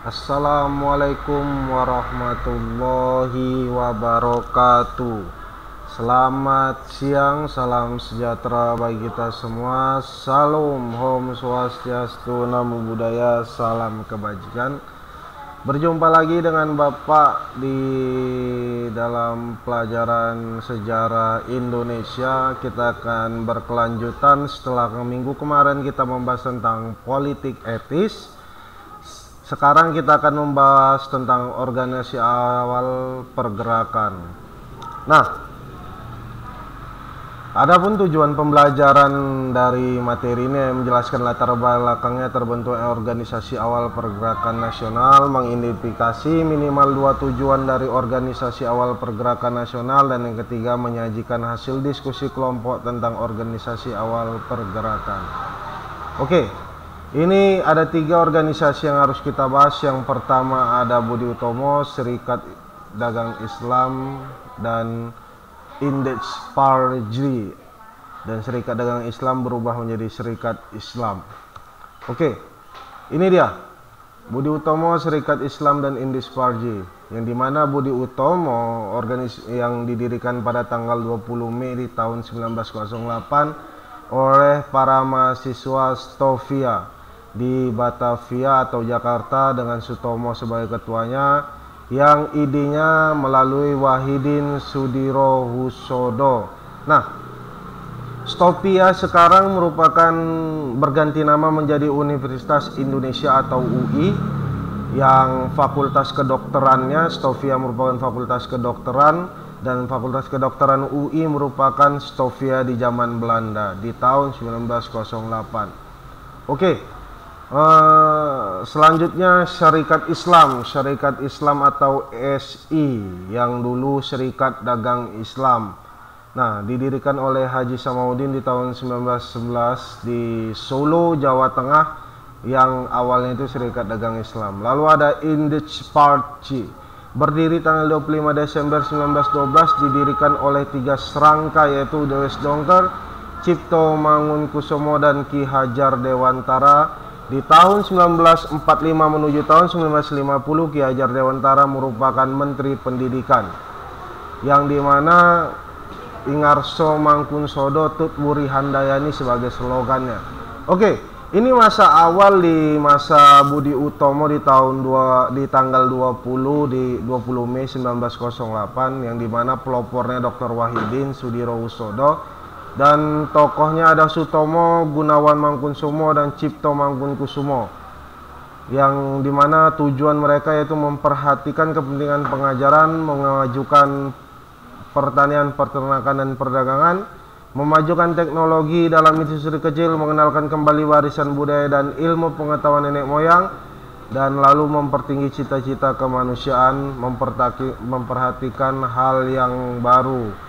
Assalamualaikum warahmatullahi wabarakatuh. Selamat siang, salam sejahtera bagi kita semua. Salam, Om Swastiastu, Namo Buddhaya, salam kebajikan. Berjumpa lagi dengan Bapak di dalam pelajaran sejarah Indonesia. Kita akan berkelanjutan setelah minggu kemarin kita membahas tentang politik etis. Sekarang kita akan membahas tentang organisasi awal pergerakan. Nah, adapun tujuan pembelajaran dari materi ini menjelaskan latar belakangnya terbentuknya organisasi awal pergerakan nasional, mengidentifikasi minimal dua tujuan dari organisasi awal pergerakan nasional, dan yang ketiga menyajikan hasil diskusi kelompok tentang organisasi awal pergerakan. Oke. Ini ada tiga organisasi yang harus kita bahas. Yang pertama ada Budi Utomo, Serikat Dagang Islam, dan Indeks Parji. Dan Serikat Dagang Islam berubah menjadi Serikat Islam. Oke, ini dia Budi Utomo, Serikat Islam, dan Indeks Parji. Yang dimana Budi Utomo yang didirikan pada tanggal 20 Mei di tahun 1908 oleh para mahasiswa Stovia di Batavia atau Jakarta dengan Sutomo sebagai ketuanya, yang idenya melalui Wahidin Sudirohusodo. Nah, Stovia sekarang merupakan berganti nama menjadi Universitas Indonesia atau UI, yang fakultas kedokterannya Stovia merupakan fakultas kedokteran, dan fakultas kedokteran UI merupakan Stovia di zaman Belanda di tahun 1908. Oke. Selanjutnya Syarikat Islam atau SI, yang dulu Serikat Dagang Islam. Nah, didirikan oleh Haji Samaudin di tahun 1911 di Solo, Jawa Tengah, yang awalnya itu Serikat Dagang Islam. Lalu ada Indeks Parji, berdiri tanggal 25 Desember 1912, didirikan oleh tiga serangka yaitu Dewes Dongker, Cipto Mangunkusumo, dan Ki Hajar Dewantara. Di tahun 1945 menuju tahun 1950, Ki Hajar Dewantara merupakan Menteri Pendidikan, yang dimana Ingarso Mangkunsodo Tut Wuri Handayani sebagai slogannya. Oke, ini masa awal di masa Budi Utomo di tanggal 20 Mei 1908, yang dimana pelopornya Dr. Wahidin Sudirohusodo, dan tokohnya ada Sutomo, Gunawan Mangkunsumo, dan Cipto Mangunkusumo, yang dimana tujuan mereka yaitu memperhatikan kepentingan pengajaran, memajukan pertanian, peternakan, dan perdagangan, memajukan teknologi dalam industri kecil, mengenalkan kembali warisan budaya dan ilmu pengetahuan nenek moyang, dan lalu mempertinggi cita-cita kemanusiaan, memperhatikan hal yang baru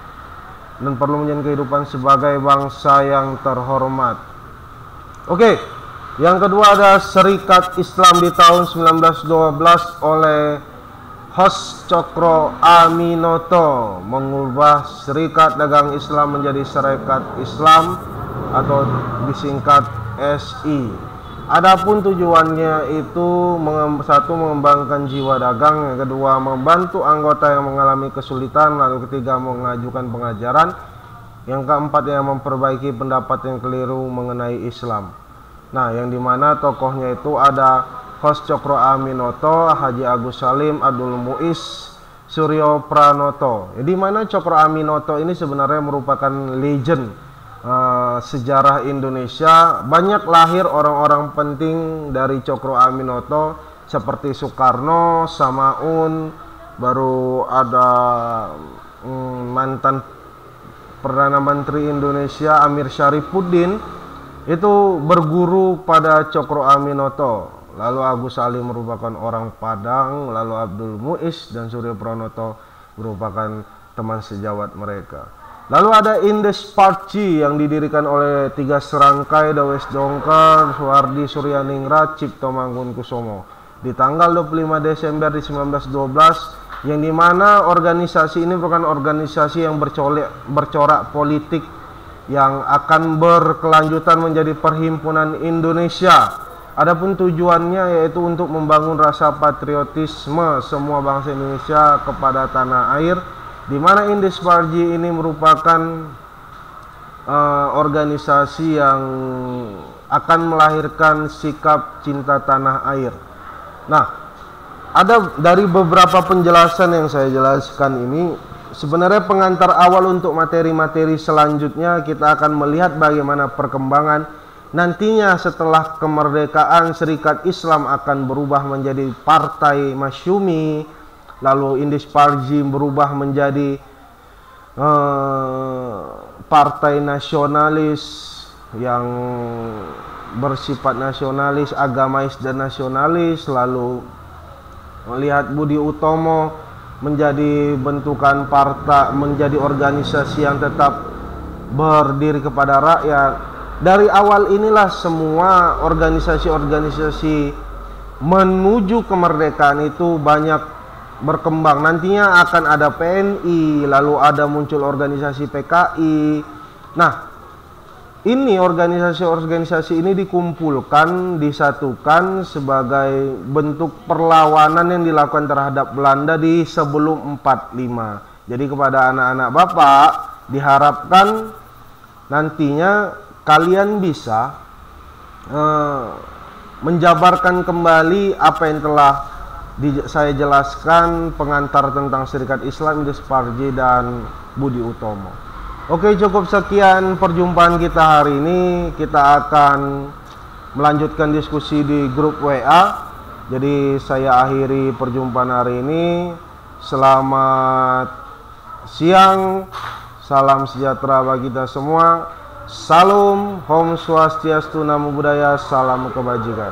dan perlu menjalani kehidupan sebagai bangsa yang terhormat. Oke, yang kedua ada Serikat Islam di tahun 1912 oleh Hos Cokro Aminoto, mengubah Serikat Dagang Islam menjadi Serikat Islam atau disingkat SI. Adapun tujuannya itu satu, mengembangkan jiwa dagang, yang kedua membantu anggota yang mengalami kesulitan, lalu ketiga mengajukan pengajaran, yang keempat yang memperbaiki pendapat yang keliru mengenai Islam. Nah, yang dimana tokohnya itu ada Hos Cokro Aminoto, Haji Agus Salim, Abdul Muiz, Suryo Pranoto. Di mana Cokro Aminoto ini sebenarnya merupakan legend sejarah Indonesia. Banyak lahir orang-orang penting dari Cokro Aminoto seperti Soekarno, Samaun, baru ada mantan Perdana Menteri Indonesia Amir Syarifuddin, itu berguru pada Cokro Aminoto. Lalu Agus Salim merupakan orang Padang, lalu Abdul Muiz dan Suryo Pranoto merupakan teman sejawat mereka. Lalu ada Indeks Parji yang didirikan oleh tiga serangkai Dewes Dongker, Suwardi Suryaningrat, Cipto Mangunkusumo di tanggal 25 Desember 1912, yang dimana organisasi ini merupakan organisasi yang bercorak politik yang akan berkelanjutan menjadi Perhimpunan Indonesia Adapun tujuannya yaitu untuk membangun rasa patriotisme semua bangsa Indonesia kepada tanah air, di mana Indis Parji ini merupakan organisasi yang akan melahirkan sikap cinta tanah air. Nah, ada dari beberapa penjelasan yang saya jelaskan ini, sebenarnya pengantar awal untuk materi-materi selanjutnya. Kita akan melihat bagaimana perkembangan nantinya setelah kemerdekaan. Serikat Islam akan berubah menjadi Partai Masyumi, lalu Indis Parji berubah menjadi partai nasionalis yang bersifat nasionalis, agamais dan nasionalis. Lalu melihat Budi Utomo menjadi bentukan partai, menjadi organisasi yang tetap berdiri kepada rakyat. Dari awal inilah semua organisasi-organisasi menuju kemerdekaan itu banyak berkembang. Nantinya akan ada PNI, lalu ada muncul organisasi PKI. Nah, ini organisasi-organisasi ini dikumpulkan, disatukan sebagai bentuk perlawanan yang dilakukan terhadap Belanda di sebelum 45. Jadi kepada anak-anak Bapak diharapkan nantinya kalian bisa menjabarkan kembali apa yang telah saya jelaskan, pengantar tentang Serikat Islam, Indis Parji dan Budi Utomo. Oke, cukup sekian perjumpaan kita hari ini. Kita akan melanjutkan diskusi di grup WA. Jadi saya akhiri perjumpaan hari ini. Selamat siang, salam sejahtera bagi kita semua. Salam, Om Swastiastu, Namo Buddhaya, salam kebajikan.